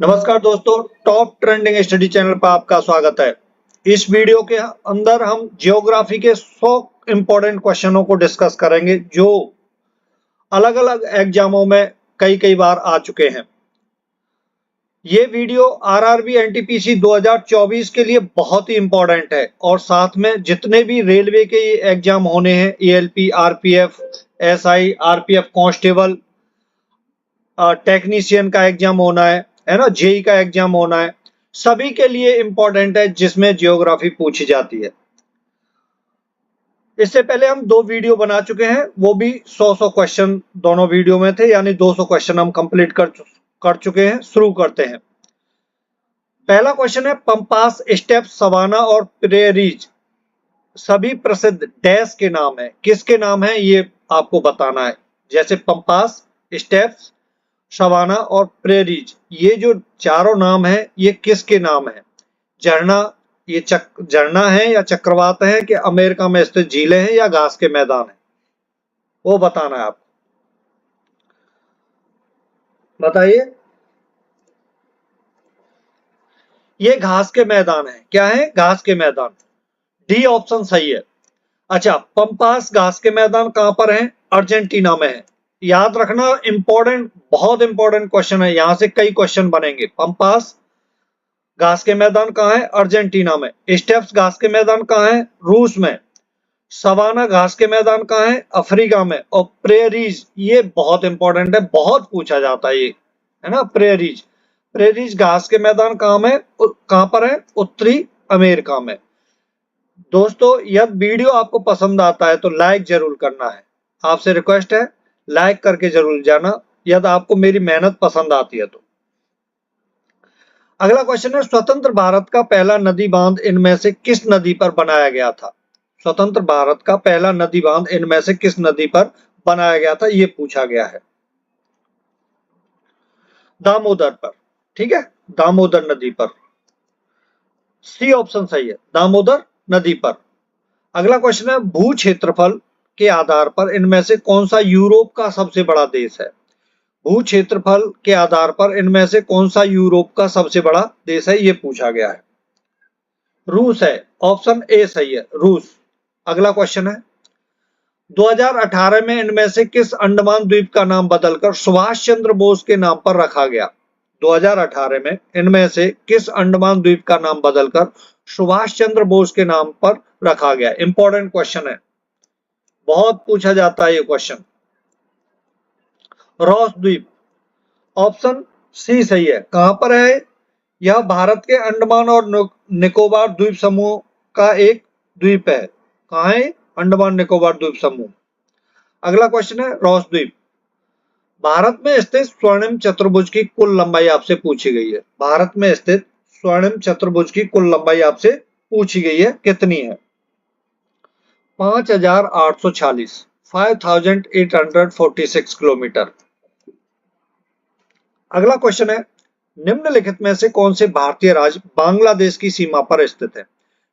नमस्कार दोस्तों, top trending study channel पर आपका स्वागत है। इस वीडियो के अंदर हम जियोग्राफी के 100 इंपॉर्टेंट क्वेश्चनों को डिस्कस करेंगे जो अलग अलग एग्जामों में कई बार आ चुके हैं। ये वीडियो आरआरबी एनटीपीसी 2024 के लिए बहुत ही इंपॉर्टेंट है और साथ में जितने भी रेलवे के एग्जाम होने हैं, ALP, RPF, SI, RPF constable, technician का एग्जाम होना है ना, जेई का एग्जाम होना है, सभी के लिए इंपॉर्टेंट है जिसमें जियोग्राफी पूछी जाती है। इससे पहले हम 2 वीडियो बना चुके हैं, वो भी 100 क्वेश्चन दोनों वीडियो में थे, यानी 200 क्वेश्चन हम कंप्लीट कर चुके हैं। शुरू करते हैं। पहला क्वेश्चन है, पंपास, स्टेप, सवाना और प्रेरीज सभी प्रसिद्ध डैश के नाम है। किसके नाम है ये आपको बताना है। जैसे पंपास, स्टेप्स, सवाना और प्रेरीज, ये जो चारों नाम है ये किसके नाम है। झरना, ये झरना है या चक्रवात है कि अमेरिका में स्थित झीलें हैं या घास के मैदान है, वो बताना है आपको। बताइए। ये घास के मैदान है। क्या है? घास के मैदान। डी ऑप्शन सही है। अच्छा, पंपास घास के मैदान कहां पर है? अर्जेंटीना में है। याद रखना, इंपॉर्टेंट, बहुत इंपॉर्टेंट क्वेश्चन है, यहां से कई क्वेश्चन बनेंगे। पंपास घास के मैदान कहां है? अर्जेंटीना में। स्टेप्स घास के मैदान कहां है? रूस में। सवाना घास के मैदान कहां है? अफ्रीका में। और प्रेरीज, ये बहुत इंपॉर्टेंट है, बहुत पूछा जाता है ये, है ना। प्रेरीज, प्रेरीज घास के मैदान कहां पर है? उत्तरी अमेरिका में। दोस्तों, यदि वीडियो आपको पसंद आता है तो लाइक जरूर करना है। आपसे रिक्वेस्ट है, लाइक करके जरूर जाना यदि आपको मेरी मेहनत पसंद आती है तो। अगला क्वेश्चन है, स्वतंत्र भारत का पहला नदी बांध इनमें से किस नदी पर बनाया गया था? स्वतंत्र भारत का पहला नदी बांध इनमें से किस नदी पर बनाया गया था, ये पूछा गया है। दामोदर पर। ठीक है, दामोदर नदी पर। सी ऑप्शन सही है, दामोदर नदी पर। अगला क्वेश्चन है, भू क्षेत्रफल के आधार पर इनमें से कौन सा यूरोप का सबसे बड़ा देश है? भू क्षेत्रफल के आधार पर इनमें से कौन सा यूरोप का सबसे बड़ा देश है, ये पूछा गया है। रूस है। ऑप्शन ए सही है, रूस। अगला क्वेश्चन है, 2018 में इनमें से किस अंडमान द्वीप का नाम बदलकर सुभाष चंद्र बोस के नाम पर रखा गया? 2018 में इनमें से किस अंडमान द्वीप का नाम बदलकर सुभाष चंद्र बोस के नाम पर रखा गया? इंपॉर्टेंट क्वेश्चन है, बहुत पूछा जाता है ये क्वेश्चन। रॉस द्वीप। ऑप्शन सी सही है। कहां पर है? यह भारत के अंडमान और निकोबार द्वीप समूह का एक द्वीप है। कहां है? अंडमान निकोबार द्वीप समूह। अगला क्वेश्चन है, रॉस द्वीप। भारत में स्थित स्वर्णिम चतुर्भुज की कुल लंबाई आपसे पूछी गई है। भारत में स्थित स्वर्णिम चतुर्भुज की कुल लंबाई आपसे पूछी गई है, कितनी है? 5846, 5846 किलोमीटर। अगला क्वेश्चन है, निम्नलिखित में से कौन से भारतीय राज्य बांग्लादेश की सीमा पर स्थित है?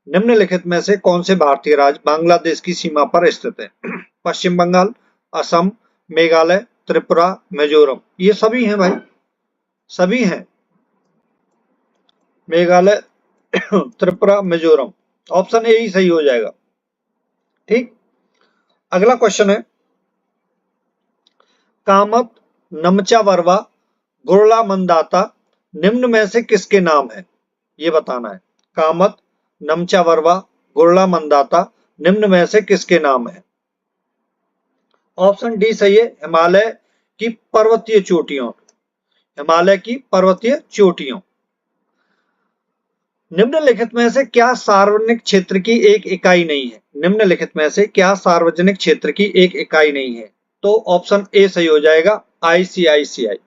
निम्नलिखित में से कौन से भारतीय राज्य बांग्लादेश की सीमा पर स्थित है? पश्चिम बंगाल, असम, मेघालय, त्रिपुरा, मिजोरम। ये सभी हैं भाई, सभी हैं। मेघालय, त्रिपुरा, मिजोरम। ऑप्शन ए ही सही हो जाएगा। ठीक। अगला क्वेश्चन है, कामत, नमचावरवा, गुरला मंदाता निम्न में से किसके नाम है? ये बताना है। कामत, नमचावरवा, गुरला मंदाता निम्न में से किसके नाम है? ऑप्शन डी सही है, हिमालय की पर्वतीय चोटियों। हिमालय की पर्वतीय चोटियों। निम्नलिखित में से क्या सार्वजनिक क्षेत्र की एक इकाई नहीं है? निम्नलिखित में से क्या सार्वजनिक क्षेत्र की एक इकाई नहीं है? तो ऑप्शन ए सही हो जाएगा, आईसीआईसीआई।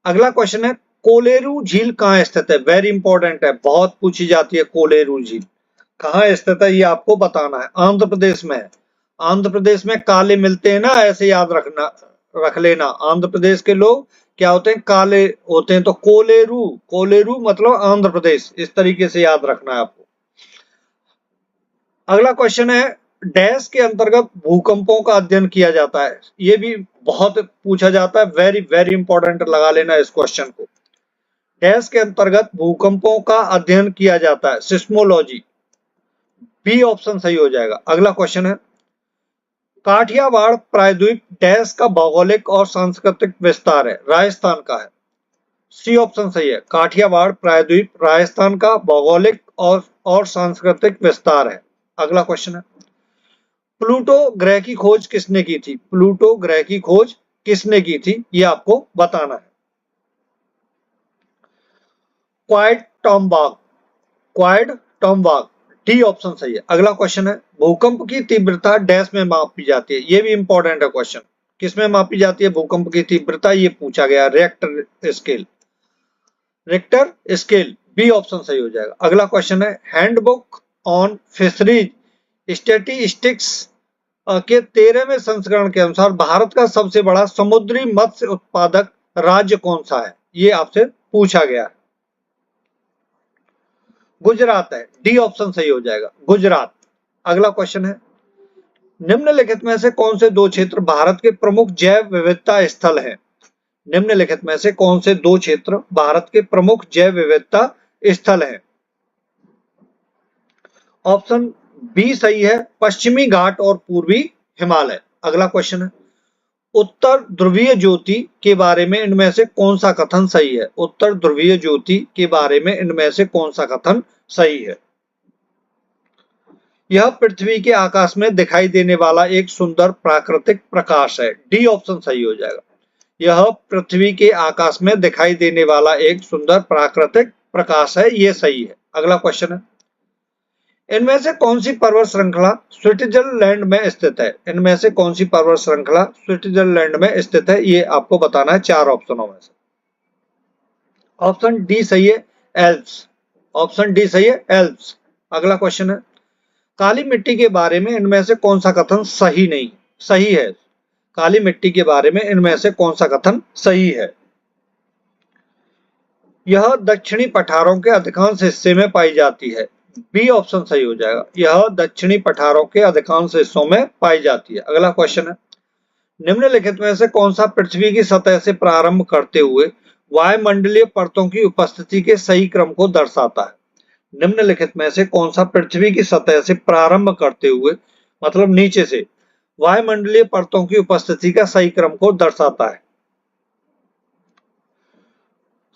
अगला क्वेश्चन है, कोलेरू झील कहां स्थित है? वेरी इंपॉर्टेंट है, बहुत पूछी जाती है। कोलेरू झील कहां स्थित है ये आपको बताना है। आंध्र प्रदेश में है। आंध्र प्रदेश में काले मिलते हैं ना, ऐसे याद रख लेना। आंध्र प्रदेश के लोग क्या होते हैं? काले होते हैं। तो कोलेरू, कोलेरू मतलब आंध्र प्रदेश, इस तरीके से याद रखना है आपको। अगला क्वेश्चन है, डैश के अंतर्गत भूकंपों का अध्ययन किया जाता है। ये भी बहुत पूछा जाता है, वेरी इंपॉर्टेंट, लगा लेना इस क्वेश्चन को। डैश के अंतर्गत भूकंपों का अध्ययन किया जाता है, सिस्मोलॉजी। बी ऑप्शन सही हो जाएगा। अगला क्वेश्चन है, काठियावाड़ प्रायद्वीप डैश का भौगोलिक और सांस्कृतिक विस्तार है, राजस्थान का है। सी ऑप्शन सही है, काठियावाड़ प्रायद्वीप राजस्थान का भौगोलिक और सांस्कृतिक विस्तार है। अगला क्वेश्चन है, प्लूटो ग्रह की खोज किसने की थी? प्लूटो ग्रह की खोज किसने की थी, ये आपको बताना है। क्वाइड टॉमबाग, क्वाइड टॉमबाग, डी ऑप्शन सही है। अगला क्वेश्चन है, भूकंप की तीव्रता डैश में मापी जाती है, ये भी इंपॉर्टेंट है क्वेश्चन। किसमें मापी जाती है भूकंप की तीव्रता, ये पूछा गया, reactor scale, Richter scale, B option सही हो जाएगा। अगला क्वेश्चन है, हैंडबुक ऑन फिशरीज स्टैटिस्टिक्स के 13वें संस्करण के अनुसार भारत का सबसे बड़ा समुद्री मत्स्य उत्पादक राज्य कौन सा है, ये आपसे पूछा गया है। गुजरात है, डी ऑप्शन सही हो जाएगा, गुजरात। अगला क्वेश्चन है, निम्नलिखित में से कौन से दो क्षेत्र भारत के प्रमुख जैव विविधता स्थल हैं? निम्नलिखित में से कौन से दो क्षेत्र भारत के प्रमुख जैव विविधता स्थल हैं? ऑप्शन बी सही है, पश्चिमी घाट और पूर्वी हिमालय। अगला क्वेश्चन है, उत्तर ध्रुवीय ज्योति के बारे में इनमें से कौन सा कथन सही है? उत्तर ध्रुवीय ज्योति के बारे में इनमें से कौन सा कथन सही है? यह पृथ्वी के आकाश में दिखाई देने वाला एक सुंदर प्राकृतिक प्रकाश है, डी ऑप्शन सही हो जाएगा। यह पृथ्वी के आकाश में दिखाई देने वाला एक सुंदर प्राकृतिक प्रकाश है, ये सही है। अगला क्वेश्चन है, इनमें से कौन सी पर्वत श्रृंखला स्विट्जरलैंड में स्थित है? इनमें से कौन सी पर्वत श्रृंखला स्विट्जरलैंड में स्थित है, ये आपको बताना है चार ऑप्शनों में से। ऑप्शन डी सही है, एल्प्स। ऑप्शन डी सही है, एल्प्स। अगला क्वेश्चन है, काली मिट्टी के बारे में इनमें से कौन सा कथन सही नहीं सही है? काली मिट्टी के बारे में इनमें से कौन सा कथन सही है? यह दक्षिणी पठारों के अधिकांश हिस्से में पाई जाती है, बी ऑप्शन सही हो जाएगा। यह दक्षिणी पठारों के अधिकांश हिस्सों में पाई जाती है। अगला क्वेश्चन है, निम्नलिखित में से कौन सा पृथ्वी की सतह से प्रारंभ करते हुए वायुमंडलीय परतों की उपस्थिति के सही क्रम को दर्शाता है? निम्नलिखित में से कौन सा पृथ्वी की सतह से प्रारंभ करते हुए, मतलब नीचे से, वायुमंडलीय परतों की उपस्थिति का सही क्रम को दर्शाता है?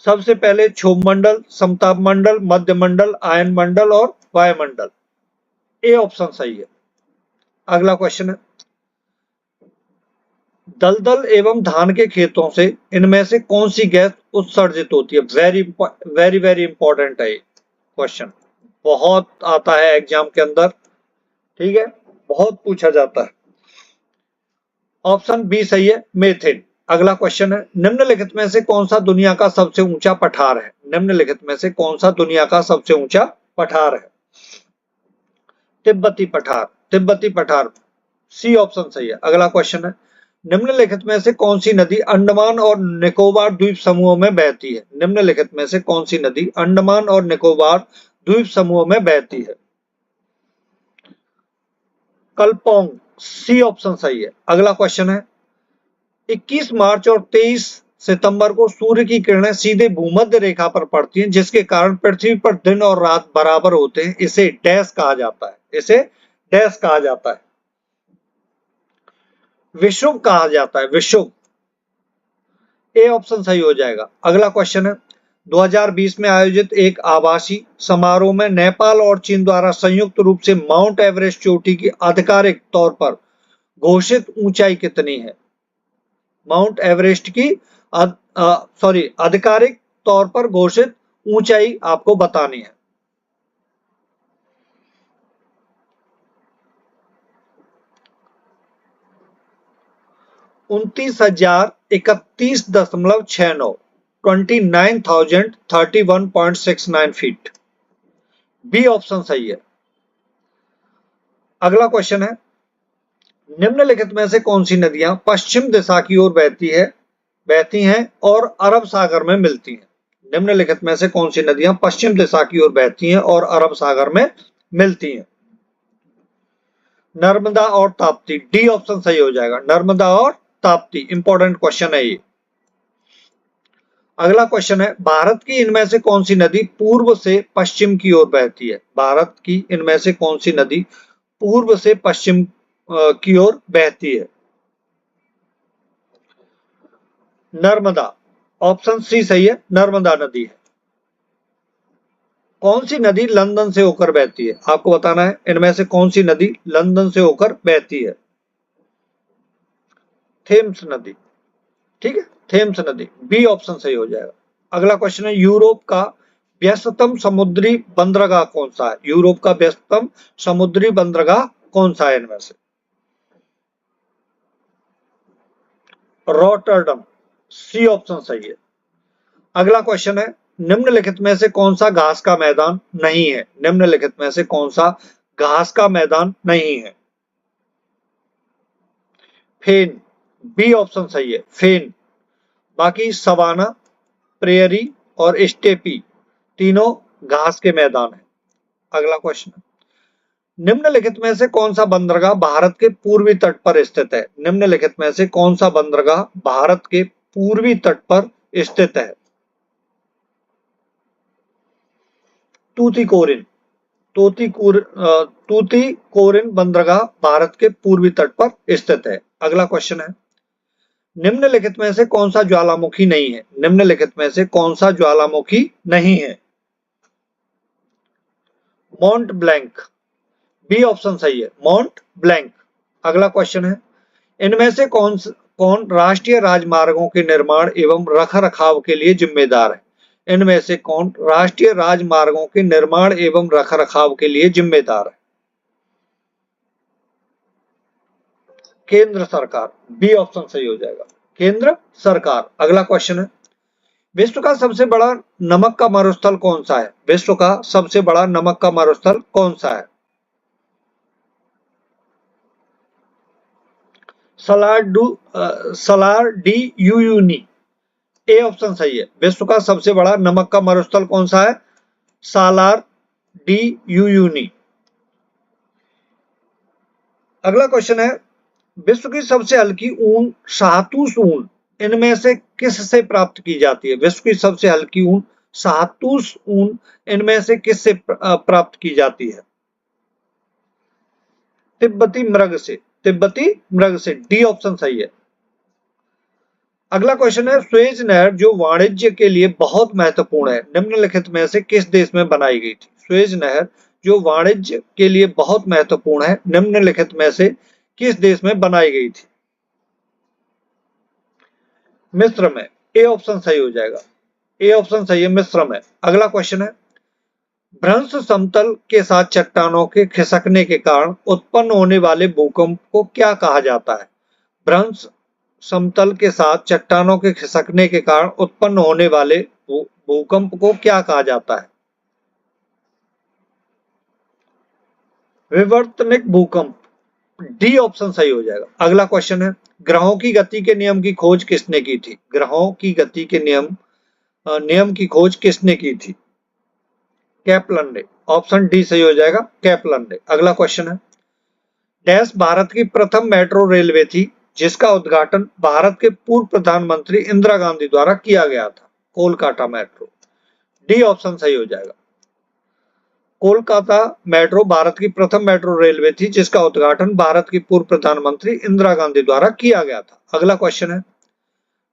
सबसे पहले क्षोभ मंडल, समताप मंडल, मध्य मंडल, आयन मंडल और वायुमंडल, ए ऑप्शन सही है। अगला क्वेश्चन है, दलदल एवं धान के खेतों से इनमें से कौन सी गैस उत्सर्जित होती है? वेरी वेरी इंपॉर्टेंट है ये क्वेश्चन, बहुत आता है एग्जाम के अंदर, ठीक है, बहुत पूछा जाता है। ऑप्शन बी सही है, मीथेन। अगला क्वेश्चन है, निम्नलिखित में से कौन सा दुनिया का सबसे ऊंचा पठार है? निम्नलिखित में से कौन सा दुनिया का सबसे ऊंचा पठार है? तिब्बती पठार, तिब्बती पठार, सी ऑप्शन सही है। अगला क्वेश्चन है, निम्नलिखित में से कौन सी नदी अंडमान और निकोबार द्वीप समूहों में बहती है? निम्नलिखित में से कौन सी नदी अंडमान और निकोबार द्वीप समूहों में बहती है? कलपोंग, सी ऑप्शन सही है। अगला क्वेश्चन है, 21 मार्च और 23 सितंबर को सूर्य की किरणें सीधे भूमध्य रेखा पर पड़ती हैं, जिसके कारण पृथ्वी पर दिन और रात बराबर होते हैं। इसे डैश कहा जाता है, इसे डैश कहा जाता है, विषुव कहा जाता है, विषुव, ए ऑप्शन सही हो जाएगा। अगला क्वेश्चन है, 2020 में आयोजित एक आभासी समारोह में नेपाल और चीन द्वारा संयुक्त रूप से माउंट एवरेस्ट चोटी की आधिकारिक तौर पर घोषित ऊंचाई कितनी है? माउंट एवरेस्ट की आधिकारिक तौर पर घोषित ऊंचाई आपको बतानी है। उनतीस हजार 31.69, 29,031.69 फीट, बी ऑप्शन सही है। अगला क्वेश्चन है, निम्नलिखित में से कौन सी नदियां पश्चिम दिशा की ओर बहती हैं और अरब सागर में मिलती हैं? निम्नलिखित में से कौन सी नदियां पश्चिम दिशा की ओर बहती हैं और अरब सागर में मिलती हैं? नर्मदा और ताप्ती, डी ऑप्शन सही हो जाएगा, नर्मदा और ताप्ती, इंपॉर्टेंट क्वेश्चन है ये। अगला क्वेश्चन है, भारत की इनमें से कौन सी नदी पूर्व से पश्चिम की ओर बहती है? भारत की इनमें से कौन सी नदी पूर्व से पश्चिम की ओर बहती है? नर्मदा। ऑप्शन सी सही है, नर्मदा नदी है। कौन सी नदी लंदन से होकर बहती है? आपको बताना है इनमें से कौन सी नदी लंदन से होकर बहती है। थेम्स नदी। ठीक है, थेम्स नदी, बी ऑप्शन सही हो जाएगा। अगला क्वेश्चन है, यूरोप का व्यस्ततम समुद्री बंदरगाह कौन सा है? यूरोप का व्यस्ततम समुद्री बंदरगाह कौन सा है इनमें से? रॉटरडम, सी ऑप्शन सही है। अगला क्वेश्चन है, निम्नलिखित में से कौन सा घास का मैदान नहीं है? निम्नलिखित में से कौन सा घास का मैदान नहीं है? फेन, बी ऑप्शन सही है, फेन। बाकी सवाना, प्रेयरी और स्टेपी तीनों घास के मैदान हैं। अगला क्वेश्चन, निम्नलिखित में से कौन सा बंदरगाह भारत के पूर्वी तट पर स्थित है? निम्नलिखित में से कौन सा बंदरगाह भारत के पूर्वी तट पर स्थित है? तूतीकोरिन, तूतीकोरिन बंदरगाह भारत के पूर्वी तट पर स्थित है। अगला क्वेश्चन है, निम्नलिखित में से कौन सा ज्वालामुखी नहीं है? निम्नलिखित में से कौन सा ज्वालामुखी नहीं है? माउंट ब्लैंक, बी ऑप्शन सही है, माउंट ब्लैंक। अगला क्वेश्चन है, इनमें से कौन राष्ट्रीय राजमार्गों के निर्माण एवं रखरखाव के लिए जिम्मेदार है? इनमें से कौन राष्ट्रीय राजमार्गों के निर्माण एवं रखरखाव के लिए जिम्मेदार है? केंद्र सरकार, बी ऑप्शन सही हो जाएगा, केंद्र सरकार। अगला क्वेश्चन है, विश्व का सबसे बड़ा नमक का मरुस्थल कौन सा है? विश्व का सबसे बड़ा नमक का मरुस्थल कौन सा है? सलार डी यूयूनी, ए ऑप्शन सही है। विश्व का सबसे बड़ा नमक का मरुस्थल कौन सा है? Salar de Uyuni. अगला क्वेश्चन है, विश्व की सबसे हल्की ऊन शाहतूश ऊन इनमें से किस से प्राप्त की जाती है? विश्व की सबसे हल्की ऊन शाहतूश ऊन इनमें से किस से प्राप्त की जाती है? तिब्बती मृग से, तिब्बती मृग से, डी ऑप्शन सही है। अगला क्वेश्चन है, सुएज नहर जो वाणिज्य के लिए बहुत महत्वपूर्ण है, निम्नलिखित में से किस देश में बनाई गई थी? सुएज नहर जो वाणिज्य के लिए बहुत महत्वपूर्ण है, निम्नलिखित में से किस देश में बनाई गई थी? मिस्र में, ए ऑप्शन सही हो जाएगा, ए ऑप्शन सही है, मिस्र में। अगला क्वेश्चन है, भ्रंश समतल के साथ चट्टानों के खिसकने के कारण उत्पन्न होने वाले भूकंप को क्या कहा जाता है? भ्रंश समतल के साथ चट्टानों के खिसकने के कारण उत्पन्न होने वाले भूकंप को क्या कहा जाता है? विवर्तनिक भूकंप, डी ऑप्शन सही हो जाएगा। अगला क्वेश्चन है, ग्रहों की गति के नियम की खोज किसने की थी? ग्रहों की गति के नियम की खोज किसने की थी? केपलन ने, ऑप्शन डी सही हो जाएगा, केपलन ने। अगला क्वेश्चन है, डैश भारत की प्रथम मेट्रो रेलवे थी जिसका उद्घाटन भारत के पूर्व प्रधानमंत्री इंदिरा गांधी द्वारा किया गया था? कोलकाता मेट्रो, डी ऑप्शन सही हो जाएगा। कोलकाता मेट्रो भारत की प्रथम मेट्रो रेलवे थी जिसका उद्घाटन भारत की पूर्व प्रधानमंत्री इंदिरा गांधी द्वारा किया गया था। अगला क्वेश्चन है,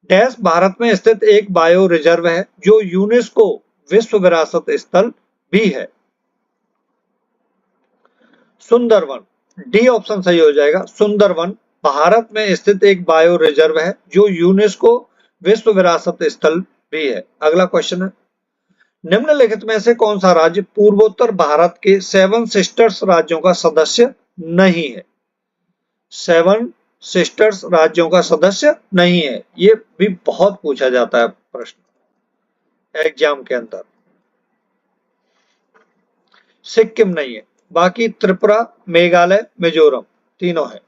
डैश भारत में स्थित एक बायो रिजर्व है जो यूनेस्को विश्व विरासत स्थल भी है? सुंदरवन, डी ऑप्शन सही हो जाएगा, सुंदरवन भारत में स्थित एक बायो रिजर्व है जो यूनेस्को विश्व विरासत स्थल भी है। अगला क्वेश्चन है, निम्नलिखित में से कौन सा राज्य पूर्वोत्तर भारत के सेवन सिस्टर्स राज्यों का सदस्य नहीं है? सेवन सिस्टर्स राज्यों का सदस्य नहीं है, ये भी बहुत पूछा जाता है प्रश्न एग्जाम के अंदर। सिक्किम नहीं है, बाकी त्रिपुरा, मेघालय, मिजोरम तीनों है।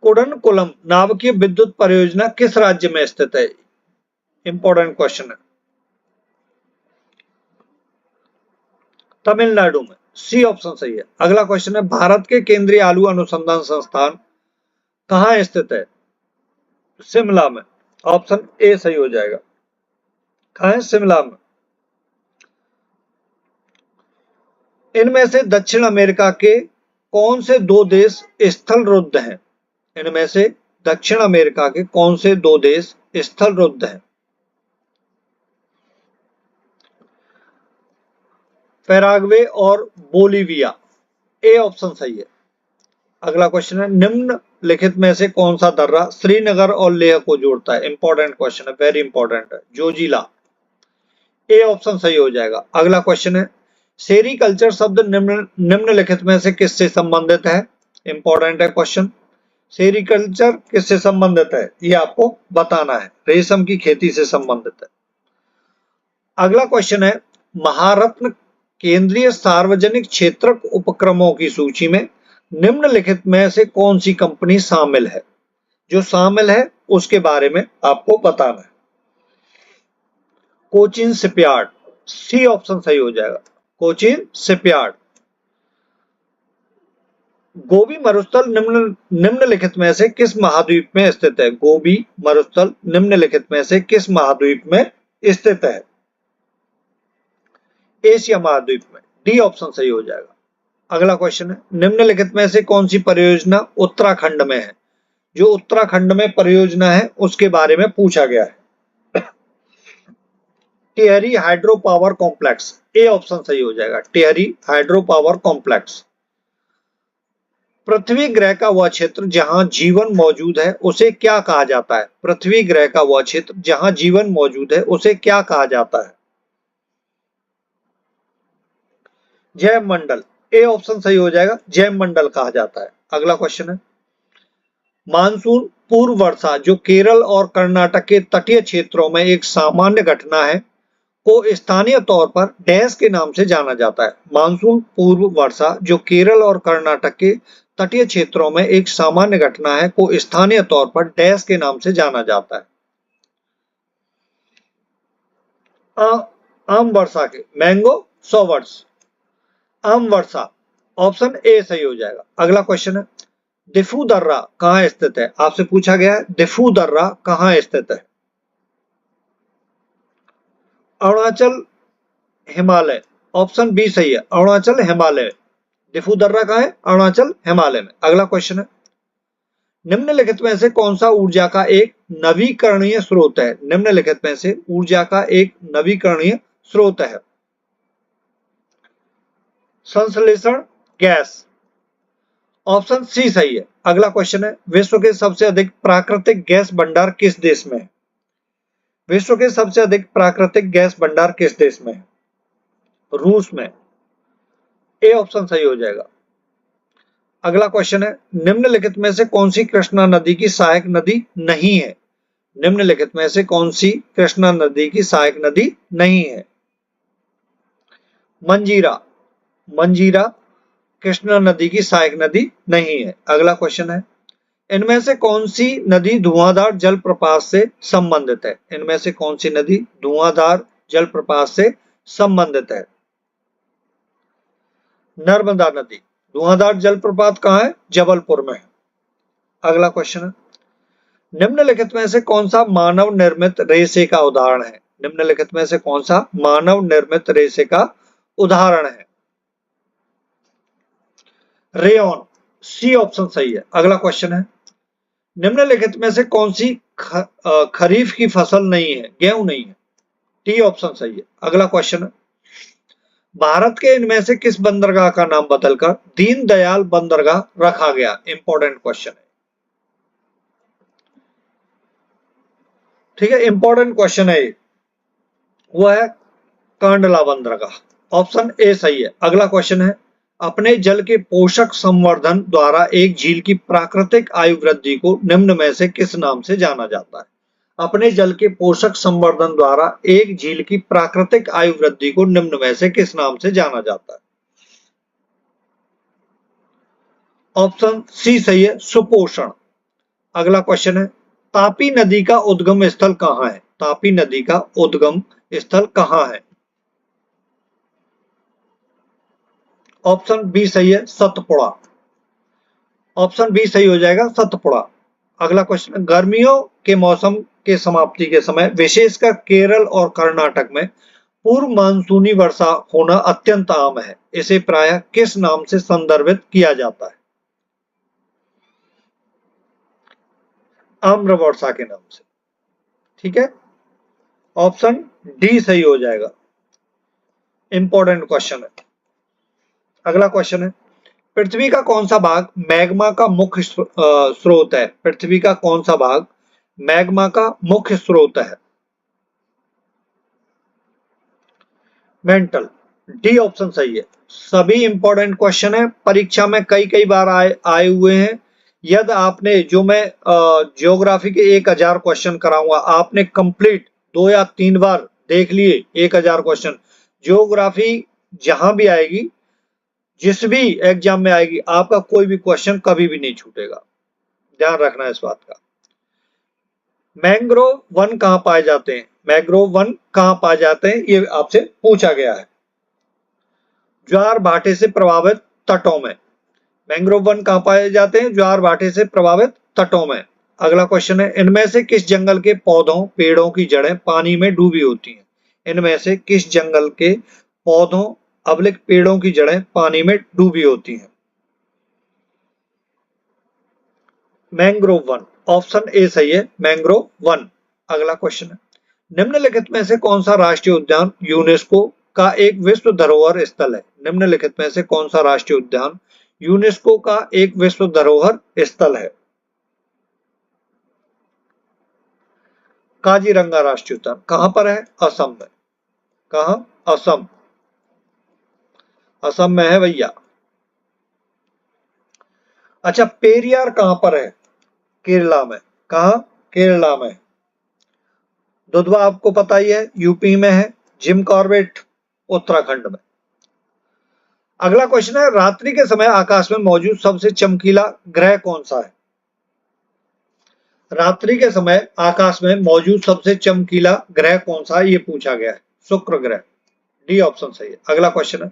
कुडनकुलम नाभिकीय विद्युत परियोजना किस राज्य में स्थित है? इंपॉर्टेंट क्वेश्चन है, तमिलनाडु में, सी ऑप्शन सही है। अगला क्वेश्चन है, भारत के केंद्रीय आलू अनुसंधान संस्थान कहाँ स्थित है? शिमला में। ऑप्शन ए सही हो जाएगा। कहाँ है? शिमला में। इनमें से दक्षिण अमेरिका के कौन से दो देश स्थल रुद्ध हैं? इनमें से दक्षिण अमेरिका के कौन से दो देश स्थल रुद्ध हैं? पैराग्वे और बोलीविया। ए ऑप्शन सही है। अगला क्वेश्चन है, निम्नलिखित में से कौन सा दर्रा श्रीनगर और लेह को जोड़ता है? इंपॉर्टेंट क्वेश्चन है, वेरी इंपॉर्टेंट है। जोजिला। ए ऑप्शन सही हो जाएगा। अगला क्वेश्चन है, सेरीकल्चर शब्द निम्नलिखित में से किससे संबंधित है? इंपॉर्टेंट है क्वेश्चन। सेरीकल्चर किससे संबंधित है ये आपको बताना है। रेशम की खेती से संबंधित है। अगला क्वेश्चन है, महारत्न केंद्रीय सार्वजनिक क्षेत्र उपक्रमों की सूची में निम्नलिखित में से कौन सी कंपनी शामिल है? जो शामिल है उसके बारे में आपको बताना है। कोचिन शिपयार्ड। सी ऑप्शन सही हो जाएगा। कोचिन शिपयार्ड। गोबी मरुस्थल निम्नलिखित में से किस महाद्वीप में स्थित है? गोबी मरुस्थल निम्नलिखित में से किस महाद्वीप में स्थित है? एशिया महाद्वीप में। डी ऑप्शन सही हो जाएगा। अगला क्वेश्चन है, निम्नलिखित में से कौन सी परियोजना उत्तराखंड में है? जो उत्तराखंड में परियोजना है उसके बारे में पूछा गया है। Tehri hydro power complex. A option सही हो जाएगा। Tehri hydro power complex. पृथ्वी ग्रह का वह क्षेत्र जहां जीवन मौजूद है उसे क्या कहा जाता है? पृथ्वी ग्रह का वह क्षेत्र जहां जीवन मौजूद है उसे क्या कहा जाता है? जैव मंडल। ए ऑप्शन सही हो जाएगा। जैव मंडल कहा जाता है। अगला क्वेश्चन है, मानसून पूर्व वर्षा जो केरल और कर्नाटक के तटीय क्षेत्रों में एक सामान्य घटना है को स्थानीय तौर पर डैश के नाम से जाना जाता है। मानसून पूर्व वर्षा जो केरल और कर्नाटक के तटीय क्षेत्रों में एक सामान्य घटना है को स्थानीय तौर पर डैश के नाम से जाना जाता है। आम वर्षा के मैंगो शॉवर्स। आम वर्षा। ऑप्शन ए सही हो जाएगा। अगला क्वेश्चन है, दिफू दर्रा कहाँ स्थित है? आपसे पूछा गया है दिफू दर्रा कहाँ स्थित है? अरुणाचल हिमालय। ऑप्शन बी सही है। अरुणाचल हिमालय। दिफू दर्रा कहाँ है? अरुणाचल हिमालय में। अगला क्वेश्चन है, निम्नलिखित में से कौन सा ऊर्जा का एक नवीकरणीय स्रोत है? निम्नलिखित में से ऊर्जा का एक नवीकरणीय स्रोत है। संश्लेषण गैस। ऑप्शन सी सही है। अगला क्वेश्चन है, विश्व के सबसे अधिक प्राकृतिक गैस भंडार किस देश में है? विश्व के सबसे अधिक प्राकृतिक गैस भंडार किस देश में है? रूस में। ए ऑप्शन सही हो जाएगा। अगला क्वेश्चन है, निम्नलिखित में से कौन सी कृष्णा नदी की सहायक नदी नहीं है? निम्नलिखित में से कौन सी कृष्णा नदी की सहायक नदी नहीं है? मंजीरा। मंजीरा कृष्णा नदी की सहायक नदी नहीं है। अगला क्वेश्चन है, इनमें से कौन सी नदी धुआंधार जलप्रपात से संबंधित है? इनमें से कौन सी नदी धुआंधार जलप्रपात से संबंधित है? नर्मदा नदी। धुआंधार जलप्रपात कहाँ है? जबलपुर में है। अगला क्वेश्चन है, निम्नलिखित में से कौन सा मानव निर्मित रेशे का उदाहरण है? निम्नलिखित में से कौन सा मानव निर्मित रेशे का उदाहरण है? रेयॉन। सी ऑप्शन सही है। अगला क्वेश्चन है, निम्नलिखित में से कौन सी खरीफ की फसल नहीं है? गेहूं नहीं है। टी ऑप्शन सही है। अगला क्वेश्चन है, भारत के इनमें से किस बंदरगाह का नाम बदलकर दीनदयाल बंदरगाह रखा गया? इंपॉर्टेंट क्वेश्चन है। ठीक है, इंपॉर्टेंट क्वेश्चन है ये। वो है कांडला बंदरगाह। ऑप्शन ए सही है। अगला क्वेश्चन है, अपने जल के पोषक संवर्धन द्वारा एक झील की प्राकृतिक आयु वृद्धि को निम्न में से किस नाम से जाना जाता है? अपने जल के पोषक संवर्धन द्वारा एक झील की प्राकृतिक आयु वृद्धि को निम्न में से किस नाम से जाना जाता है? ऑप्शन सी सही है, सुपोषण। अगला क्वेश्चन है, तापी नदी का उद्गम स्थल कहाँ है? तापी नदी का उद्गम स्थल कहाँ है? ऑप्शन बी सही है, सतपुड़ा। ऑप्शन बी सही हो जाएगा, सतपुड़ा। अगला क्वेश्चन, गर्मियों के मौसम के समाप्ति के समय विशेषकर केरल और कर्नाटक में पूर्व मानसूनी वर्षा होना अत्यंत आम है। इसे प्रायः किस नाम से संदर्भित किया जाता है? आम्र वर्षा के नाम से। ठीक है, ऑप्शन डी सही हो जाएगा। इंपॉर्टेंट क्वेश्चन है। अगला क्वेश्चन है, पृथ्वी का कौन सा भाग मैग्मा का मुख्य स्रोत है? पृथ्वी का कौन सा भाग मैग्मा का मुख्य स्रोत है? मेंटल, डी ऑप्शन सही है। सभी इंपॉर्टेंट क्वेश्चन है, परीक्षा में कई बार आए हुए हैं। यदि आपने जो मैं ज्योग्राफी के 1000 क्वेश्चन कराऊंगा, आपने कंप्लीट 2 या 3 बार देख लिए 1000 क्वेश्चन। ज्योग्राफी जहां भी आएगी, जिस भी एग्जाम में आएगी, आपका कोई भी क्वेश्चन कभी भी नहीं छूटेगा, ध्यान रखना इस बात का। मैंग्रोव वन कहां पाए जाते हैं? मैंग्रोव वन कहां पाए जाते हैं, ये आपसे पूछा गया है। ज्वार भाटे से प्रभावित तटों में। मैंग्रोव वन कहां पाए जाते हैं? ज्वार भाटे से प्रभावित तटों में। अगला क्वेश्चन है, इनमें से किस जंगल के पौधों पेड़ों की जड़ें पानी में डूबी होती हैं? इनमें से किस जंगल के पौधों अब्लिक पेड़ों की जड़ें पानी में डूबी होती हैं? मैंग्रोव वन, ऑप्शन ए सही है, मैंग्रोव वन। अगला क्वेश्चन है, निम्नलिखित में से कौन सा राष्ट्रीय उद्यान यूनेस्को का एक विश्व धरोहर स्थल है? निम्नलिखित में से कौन सा राष्ट्रीय उद्यान यूनेस्को का एक विश्व धरोहर स्थल है? काजीरंगा राष्ट्रीय उद्यान कहां पर है? असम में। कहां? असम। असम में है भैया। अच्छा, पेरियार कहां पर है? केरला में। कहां? केरला में। दुधवा आपको पता ही है, यूपी में है। जिम कॉर्बेट उत्तराखंड में। अगला क्वेश्चन है, रात्रि के समय आकाश में मौजूद सबसे चमकीला ग्रह कौन सा है? रात्रि के समय आकाश में मौजूद सबसे चमकीला ग्रह कौन सा है, ये पूछा गया है। शुक्र ग्रह, डी ऑप्शन सही है। अगला क्वेश्चन है,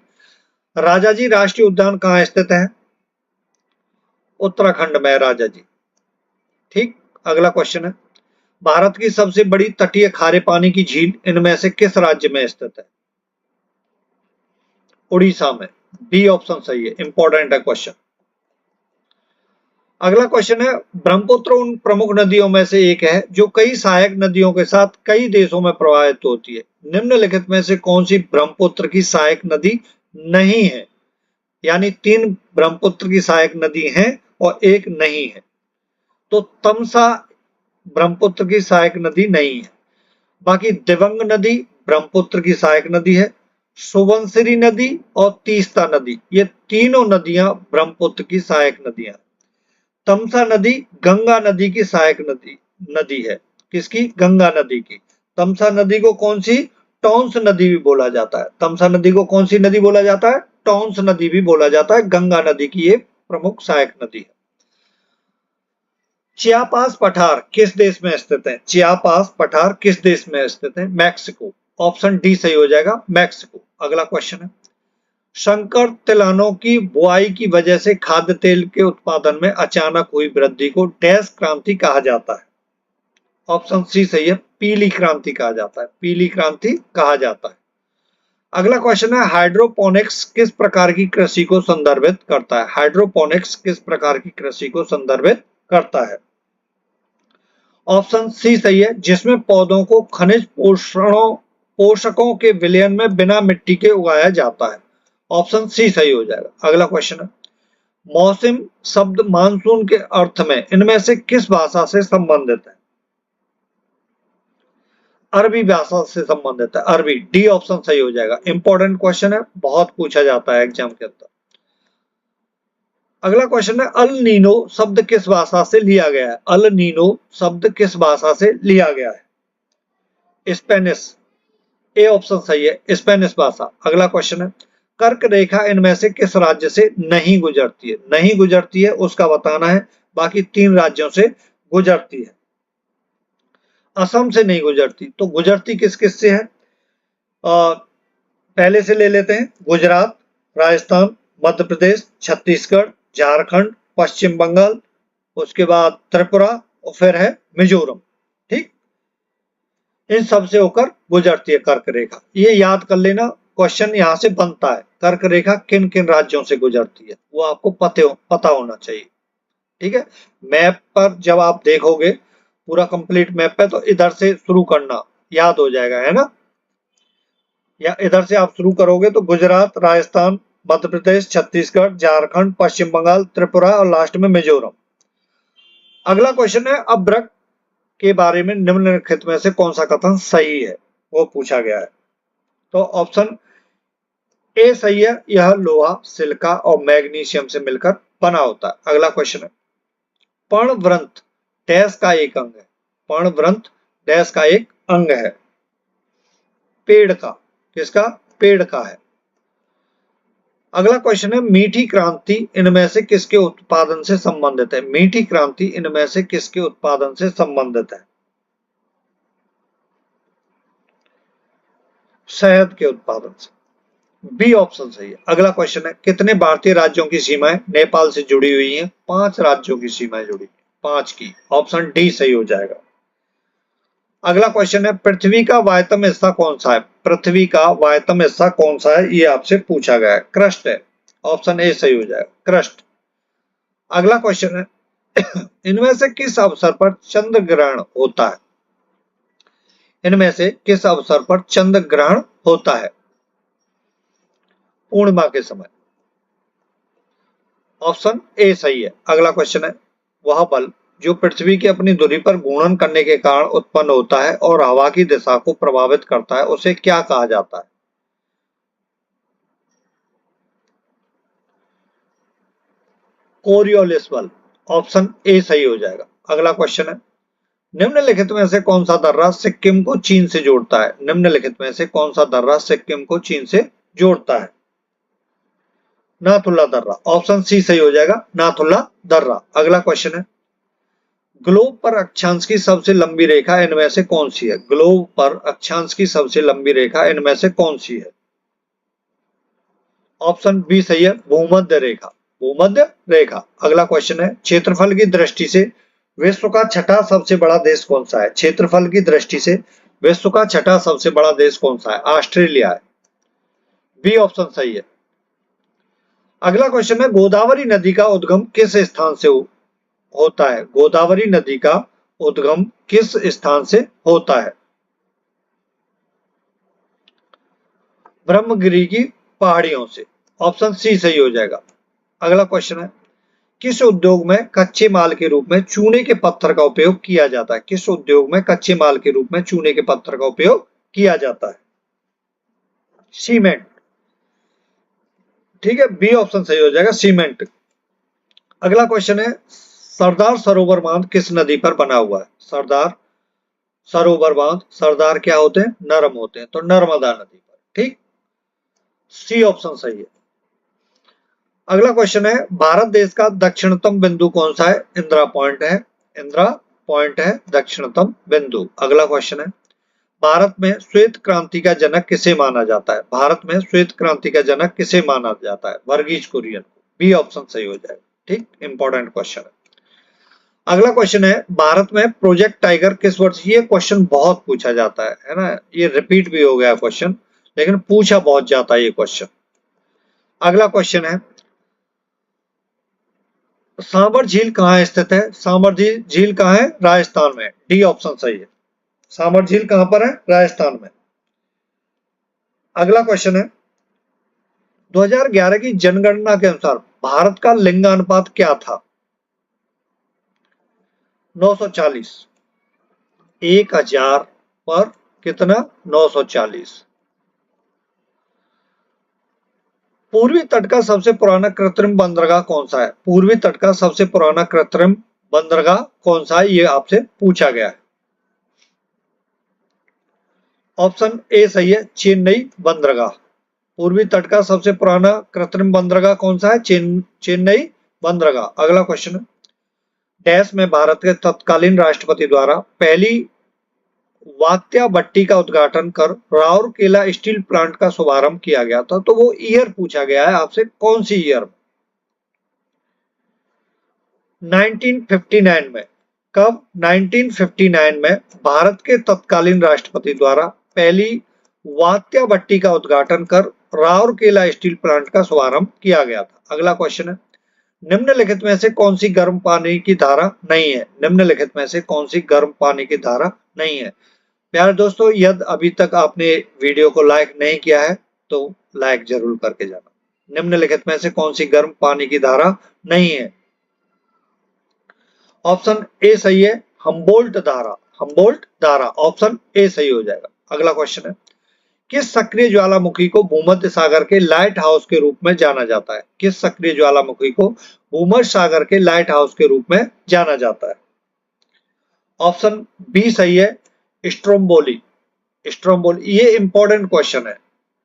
राजाजी राष्ट्रीय उद्यान कहां स्थित है? उत्तराखंड में राजाजी। ठीक। अगला क्वेश्चन है, भारत की सबसे बड़ी तटीय खारे पानी की झील इनमें से किस राज्य में स्थित है? उड़ीसा में। बी ऑप्शन सही है, इंपॉर्टेंट है क्वेश्चन। अगला क्वेश्चन है, ब्रह्मपुत्र उन प्रमुख नदियों में से एक है जो कई सहायक नदियों के साथ कई देशों में प्रवाहित होती है। निम्नलिखित में से कौन सी ब्रह्मपुत्र की सहायक नदी नहीं है? यानी 3 ब्रह्मपुत्र की सहायक नदी हैं और एक नहीं है। तो तमसा ब्रह्मपुत्र की सहायक नदी नहीं है। बाकी दिवंग नदी ब्रह्मपुत्र की सहायक नदी है। सुबनसिरी नदी और तीस्ता नदी, ये तीनों नदियां ब्रह्मपुत्र की सहायक नदियां। तमसा नदी गंगा नदी की सहायक नदी है। किसकी? गंगा नदी की। तमसा नदी को कौन सी? टॉन्स नदी भी बोला जाता है। तमसा नदी को कौन सी नदी बोला जाता है? टॉन्स नदी भी बोला जाता है। गंगा नदी की ये प्रमुख सहायक नदी है। चियापास पठार किस देश में स्थित है? चियापास पठार किस देश में स्थित है? मैक्सिको। ऑप्शन डी सही हो जाएगा, मैक्सिको। अगला क्वेश्चन है, संकर तिलहनों की बुआई की वजह से खाद्य तेल के उत्पादन में अचानक हुई वृद्धि को डैश क्रांति कहा जाता है? ऑप्शन सी सही है, पीली क्रांति कहा जाता है। पीली क्रांति कहा जाता है। अगला क्वेश्चन है, हाइड्रोपोनिक्स किस प्रकार की कृषि को संदर्भित करता है? हाइड्रोपोनिक्स किस प्रकार की कृषि को संदर्भित करता है? ऑप्शन सी सही है, जिसमें पौधों को खनिज पोषकों के विलयन में बिना मिट्टी के उगाया जाता है। ऑप्शन सी सही हो जाएगा। अगला क्वेश्चन है, मौसम शब्द मानसून के अर्थ में इनमें से किस भाषा से संबंधित है? अरबी भाषा से संबंधित है, अरबी। डी ऑप्शन सही हो जाएगा। इंपॉर्टेंट क्वेश्चन है, बहुत पूछा जाता है एग्जाम के अंदर। अगला क्वेश्चन है, अल नीनो शब्द किस भाषा से लिया गया है? अल नीनो शब्द किस भाषा से लिया गया है? स्पेनिश। ए ऑप्शन सही है, स्पेनिश भाषा। अगला क्वेश्चन है, कर्क रेखा इनमें से किस राज्य से नहीं गुजरती है? नहीं गुजरती है उसका बताना है। बाकी 3 राज्यों से गुजरती है। असम से नहीं गुजरती, तो गुजरती किस किस से है? पहले से ले लेते हैं, गुजरात, राजस्थान, मध्य प्रदेश, छत्तीसगढ़, झारखंड, पश्चिम बंगाल, उसके बाद त्रिपुरा और फिर है मिजोरम। ठीक, इन सब से होकर गुजरती है कर्क रेखा। ये याद कर लेना, क्वेश्चन यहां से बनता है, कर्क रेखा किन किन राज्यों से गुजरती है वो आपको पता होना चाहिए। ठीक है, मैप पर जब आप देखोगे पूरा कंप्लीट मैप है तो इधर से शुरू करना, याद हो जाएगा, है ना। या इधर से आप शुरू करोगे तो गुजरात, राजस्थान, मध्य प्रदेश, छत्तीसगढ़, झारखंड, पश्चिम बंगाल, त्रिपुरा और लास्ट में मिजोरम। अगला क्वेश्चन है अभ्रक के बारे में निम्नलिखित में से कौन सा कथन सही है, वो पूछा गया है। तो ऑप्शन ए सही है, यह लोहा, सिलिका और मैग्नीशियम से मिलकर बना होता है। अगला क्वेश्चन है पर्णवृंत डैश का एक अंग है। पर्णवृंत डैश का एक अंग है, पेड़ का। किसका? पेड़ का है। अगला क्वेश्चन है मीठी क्रांति इनमें से किसके उत्पादन से संबंधित है। मीठी क्रांति इनमें से किसके उत्पादन से संबंधित है? शहद के उत्पादन से। बी ऑप्शन सही है। अगला क्वेश्चन है कितने भारतीय राज्यों की सीमाएं नेपाल से जुड़ी हुई हैं? 5 राज्यों की सीमाएं जुड़ी, 5 की। ऑप्शन डी सही हो जाएगा। अगला क्वेश्चन है पृथ्वी का वायतम हिस्सा कौन सा है? पृथ्वी का वायतम हिस्सा कौन सा है, ये आपसे पूछा गया है। क्रस्ट है। ऑप्शन ए सही हो जाएगा, क्रस्ट। अगला क्वेश्चन है इनमें से किस अवसर पर चंद्र ग्रहण होता है? इनमें से किस अवसर पर चंद्र ग्रहण होता है? पूर्णिमा के समय। ऑप्शन ए सही है। अगला क्वेश्चन है वह बल जो पृथ्वी की अपनी धुरी पर घूर्णन करने के कारण उत्पन्न होता है और हवा की दिशा को प्रभावित करता है, उसे क्या कहा जाता है? कोरियोलिस बल। ऑप्शन ए सही हो जाएगा। अगला क्वेश्चन है निम्नलिखित में से कौन सा दर्रा सिक्किम को चीन से जोड़ता है? निम्नलिखित में से कौन सा दर्रा सिक्किम को चीन से जोड़ता है? नाथुला दर्रा। ऑप्शन सी सही हो जाएगा, नाथुला दर्रा। अगला क्वेश्चन है ग्लोब पर अक्षांश की सबसे लंबी रेखा इनमें से कौन सी है? ग्लोब पर अक्षांश की सबसे लंबी रेखा इनमें से कौन सी है? ऑप्शन बी सही है, भूमध्य रेखा। भूमध्य रेखा। अगला क्वेश्चन है क्षेत्रफल की दृष्टि से विश्व का छठा सबसे बड़ा देश कौन सा है? क्षेत्रफल की दृष्टि से विश्व का छठा सबसे बड़ा देश कौन सा है? ऑस्ट्रेलिया है। बी ऑप्शन सही है। अगला क्वेश्चन है गोदावरी नदी का उद्गम किस स्थान से होता है? गोदावरी नदी का उद्गम किस स्थान से होता है? ब्रह्मगिरी की पहाड़ियों से। ऑप्शन सी सही हो जाएगा। अगला क्वेश्चन है किस उद्योग में कच्चे माल के रूप में चूने के पत्थर का उपयोग किया जाता है? किस उद्योग में कच्चे माल के रूप में चूने के पत्थर का उपयोग किया जाता है? सीमेंट। ठीक है, बी ऑप्शन सही हो जाएगा, सीमेंट। अगला क्वेश्चन है सरदार सरोवर बांध किस नदी पर बना हुआ है? सरदार सरोवर बांध, सरदार क्या होते हैं? नर्म होते हैं, तो नर्मदा नदी पर। ठीक, सी ऑप्शन सही है। अगला क्वेश्चन है भारत देश का दक्षिणतम बिंदु कौन सा है? इंदिरा पॉइंट है। इंदिरा पॉइंट है दक्षिणतम बिंदु। अगला क्वेश्चन है भारत में श्वेत क्रांति का जनक किसे माना जाता है? भारत में श्वेत क्रांति का जनक किसे माना जाता है? वर्गीज कुरियन। बी ऑप्शन सही हो जाएगा। ठीक, इंपॉर्टेंट क्वेश्चन है। अगला क्वेश्चन है भारत में प्रोजेक्ट टाइगर किस वर्ष? ये क्वेश्चन बहुत पूछा जाता है ना, ये रिपीट भी हो गया क्वेश्चन, लेकिन पूछा बहुत जाता है ये क्वेश्चन। अगला क्वेश्चन है सांबर झील कहाँ स्थित है? सांबर झील कहाँ है? राजस्थान में। डी ऑप्शन सही है। सांबर झील कहां पर है? राजस्थान में। अगला क्वेश्चन है 2011 की जनगणना के अनुसार भारत का लिंगानुपात क्या था? 940। 1000 पर कितना? 940। पूर्वी तट का सबसे पुराना कृत्रिम बंदरगाह कौन सा है? पूर्वी तट का सबसे पुराना कृत्रिम बंदरगाह कौन सा है, ये आपसे पूछा गया है। ऑप्शन ए सही है, चेन्नई बंदरगाह। पूर्वी तट का सबसे पुराना कृत्रिम बंदरगाह कौन सा है? चेन्नई बंदरगाह। अगला क्वेश्चन है डैश में भारत के तत्कालीन राष्ट्रपति द्वारा पहली वात्या भट्टी का उद्घाटन कर राउरकेला स्टील प्लांट का शुभारंभ किया गया था, तो वो ईयर पूछा गया है आपसे, कौन सी ईयर? 1959 में। कब? 1959 में भारत के तत्कालीन राष्ट्रपति द्वारा पहली वात्या भट्टी का उद्घाटन कर राउरकेला स्टील प्लांट का शुभारंभ किया गया था। अगला क्वेश्चन है, निम्नलिखित में से कौन सी गर्म पानी की धारा नहीं है? निम्नलिखित में से कौन सी गर्म पानी की धारा नहीं है? प्यारे दोस्तों, यदि अभी तक आपने वीडियो को लाइक नहीं किया है तो लाइक जरूर करके जाना। निम्नलिखित में से कौन सी गर्म पानी की धारा नहीं है? ऑप्शन ए सही है, हम्बोल्ट धारा। हम्बोल्ट धारा, ऑप्शन ए सही हो जाएगा। अगला क्वेश्चन है, किस सक्रिय ज्वालामुखी को भूमध्य सागर के लाइट हाउस के रूप में जाना जाता है? किस सक्रिय ज्वालामुखी को भूमध्य सागर के लाइट हाउस के रूप में जाना जाता है? ऑप्शन बी सही है, स्ट्रोम्बोली। स्ट्रोम्बोली, ये इंपॉर्टेंट क्वेश्चन है,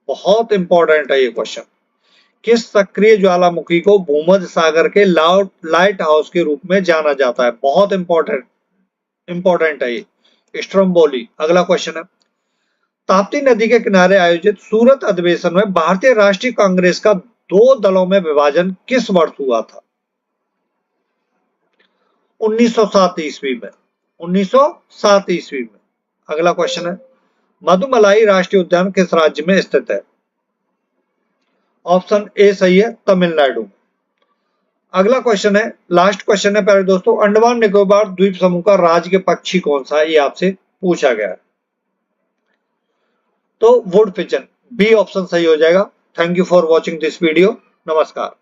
बहुत इंपॉर्टेंट है ये क्वेश्चन। किस सक्रिय ज्वालामुखी को भूमध्य सागर के लाइट हाउस के रूप में जाना जाता है? बहुत इंपॉर्टेंट है ये, स्ट्रोम्बोली। अगला क्वेश्चन है, ताप्ती नदी के किनारे आयोजित सूरत अधिवेशन में भारतीय राष्ट्रीय कांग्रेस का 2 दलों में विभाजन किस वर्ष हुआ था? 1907 ईस्वी में। 1907 ईस्वी में। अगला क्वेश्चन है, मधुमलाई राष्ट्रीय उद्यान किस राज्य में स्थित है? ऑप्शन ए सही है, तमिलनाडु। अगला क्वेश्चन है, लास्ट क्वेश्चन है प्यारे दोस्तों, अंडमान निकोबार द्वीप समूह का राज्य पक्षी कौन सा है? ये आपसे पूछा गया है। तो वुड पिजन, बी ऑप्शन सही हो जाएगा। Thank you for watching this video. नमस्कार।